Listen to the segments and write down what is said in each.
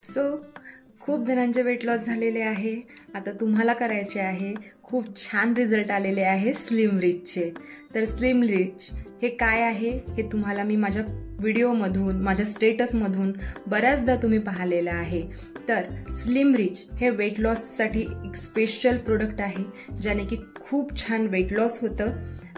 खूप जणांचे weight loss झालेले आहे। आता तुम्हाला करायचे आहे। खूप छान रिझल्ट आलेले आहे स्लिम रिचचे। तर स्लिम रिच हे काय आहे हे तुम्हाला मी माझ्या व्हिडिओमधून माझ्या स्टेटसमधून बऱ्याचदा तुम्ही पाहिलेलं आहे। तर स्लिम रिच हे वेट लॉससाठी एक स्पेशल प्रोडक्ट आहे, ज्याने की खूप छान वेट लॉस होतं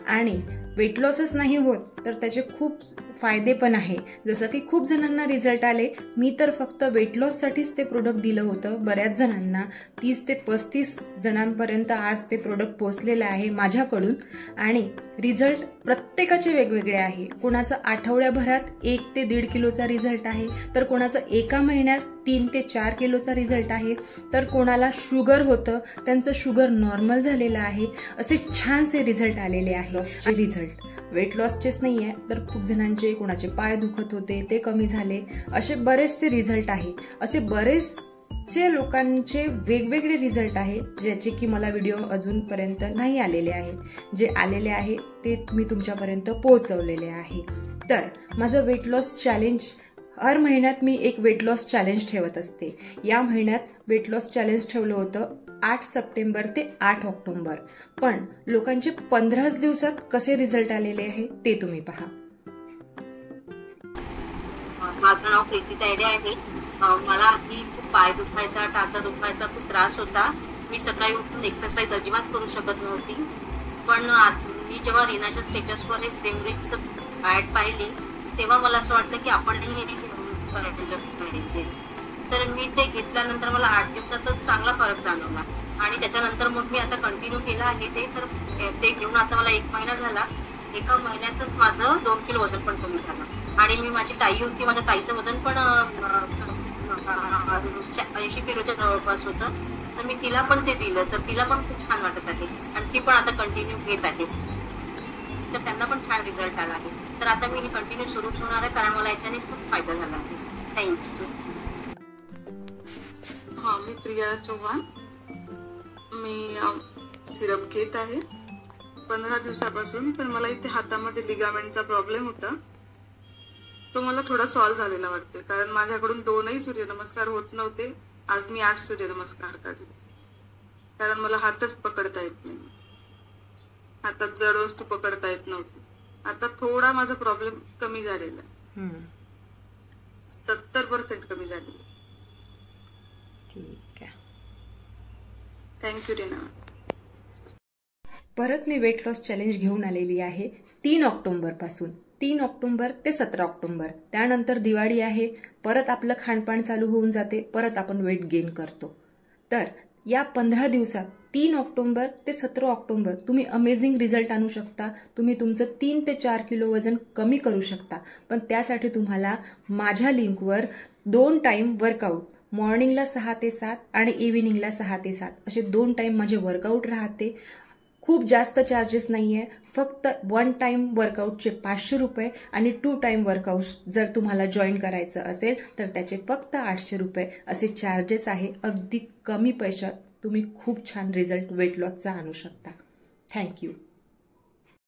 आणि वेट लॉसच नाही होत तर त्याचे खूप फायदे पण आहे। जसं की खूप जणांना रिझल्ट आले, मी तर फक्त वेट लॉससाठीच ते प्रोडक्ट दिलं होतं। बऱ्याच जणांना 30 ते 35 जणांपर्यंत आज ते प्रोडक्ट पोहोचलेलं आहे माझ्याकडून आणि रिझल्ट प्रत्येकाचे वेगवेगळे आहे। कोणाचं आठवड्याभरात 1 ते 1.5 किलोचा रिझल्ट आहे, तर कोणाचं एका महिन्यात 3 ते 4 किलोचा रिझल्ट आहे, तर कोणाला शुगर होतं त्यांचं शुगर नॉर्मल झालेलं आहे। असे छानसे रिझल्ट आलेले आहे। रिझल्ट वेट लॉसचेच नाहीये, तर खूप जणांचे कोणाचे पाय दुखत होते ते कमी झाले, असे बरेचसे रिझल्ट आहे। असे बरेचसे लोकांचे वेगवेगळे रिझल्ट आहे, ज्याचे की मला व्हिडिओ अजूनपर्यंत नाही आलेले आहे। जे आलेले आहे ते मी तुमच्यापर्यंत पोहोचवलेले आहे। तर माझं वेट लॉस चॅलेंज हर महिन्यात मी एक वेट लॉस चॅलेंज ठेवत असते। या महिन्यात वेट लॉस चॅलेंज ठेवलं होतं 8 सप्टेंबर ते 8 ऑक्टोबर। पण लोकांचे 15 दिवसात कसे रिझल्ट आलेले आहे ते तुम्ही पहा। माझं नाव प्रीती तायडे आहे। मला आधी खूप पाय दुखायचा, टाचा दुखायचा खूप त्रास होता। मी सकाळी उठून एक्सरसाइज अजिबात करू शकत नव्हती। पण मी जेव्हा रीनाच्या स्टेटसवर हे स्लिम रिचचं ऍड पाहिली तेव्हा मला असं वाटलं की आपणही हे तर मी ते घेतल्यानंतर मला 8 दिवसातच चांगला फरक जाणवला आणि त्याच्यानंतर मग मी आता कंटिन्यू केलं आहे तर ते घेऊन आता मला 1 महिना झाला। एका महिन्यातच माझं 2 किलो वजन पण कमी झालं आणि मी माझी ताई होती, माझ्या ताईचं वजन पण 80 किलोच्या जवळपास होतं, तर मी तिला पण ते दिलं, तर तिला पण खूप छान वाटत आहे आणि ती पण आता कंटिन्यू घेत आहे, तर त्यांना पण छान रिझल्ट आला आहे। तर आता मी हे कंटिन्यू सुरू ठेवणार आहे कारण मला याच्याने खूप फायदा झाला आहे। थँक्स। हाँ, मी प्रिया चौहान। मी सिरप घेत आहे 15 दिवसापासून, पण मला इथे हातामध्ये लिगामेंटचा प्रॉब्लेम होता, तो मला थोडा सॉल्व झालेला वाटतोय, कारण माझ्याकडून 2ही सूर्यनमस्कार होत नव्हते। आज मी 8 सूर्यनमस्कार काढले, कारण मला हातच पकडता येत नाही, हातात जड वस्तू पकडता येत नव्हती। आता थोडा माझा प्रॉब्लेम कमी झालेला आहे, 70% कमी झालेला। ठीक आहे, थँक्यू रीना। परत मी वेट लॉस चॅलेंज घेऊन आलेली आहे 3 ऑक्टोबर पासून। 3 ऑक्टोबर ते 17 ऑक्टोबर, त्यानंतर दिवाळी आहे, परत आपलं खाणपान चालू होऊन जाते, परत आपण वेट गेन करतो। तर या 15 दिवसात 3 ऑक्टोबर ते 17 ऑक्टोबर तुम्ही अमेझिंग रिझल्ट आणू शकता। तुम्ही तुमचं 3 ते 4 किलो वजन कमी करू शकता, पण त्यासाठी तुम्हाला माझ्या लिंकवर 2 टाइम वर्कआउट, मॉर्निंगला 6 ते 7 आणि इव्हिनिंगला 6 ते 7 असे 2 टाइम माझे वर्कआउट राहते। खूप जास्त चार्जेस नाहीये, फक्त 1 टाइम वर्कआउटचे 500 रुपये आणि 2 टाइम वर्कआउट जर तुम्हाला जॉईन करायचं असेल तर त्याचे फक्त 800 रुपये असे चार्जेस आहे। अगदी कमी पैशात तुम्ही खूप छान रिझल्ट वेट लॉसचा आणू शकता। थँक्यू।